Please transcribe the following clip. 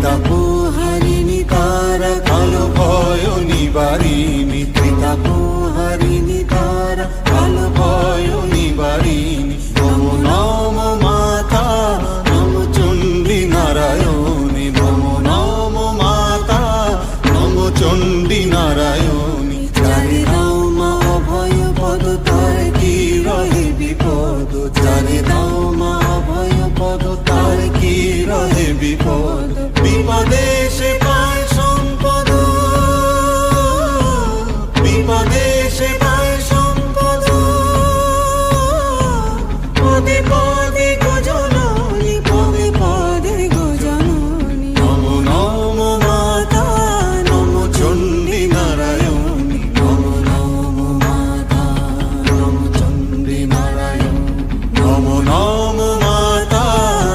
ত্রিতাপহারিণী তারা কালো ভয় নিবারিণী, ত্রিতাপহারিণী তারা কালো ভয় নিবারিণী। নমো নমো মাতা নমো চণ্ডী নারায়ণী, নমো নমো মাতা নমো চণ্ডী নারায়ণী। যারে দাও মা অভয় পদ তার কি রহে বিপদ, যারে দাও মা অভয় পদ তার কি রহে বিপদ। বিপদে সে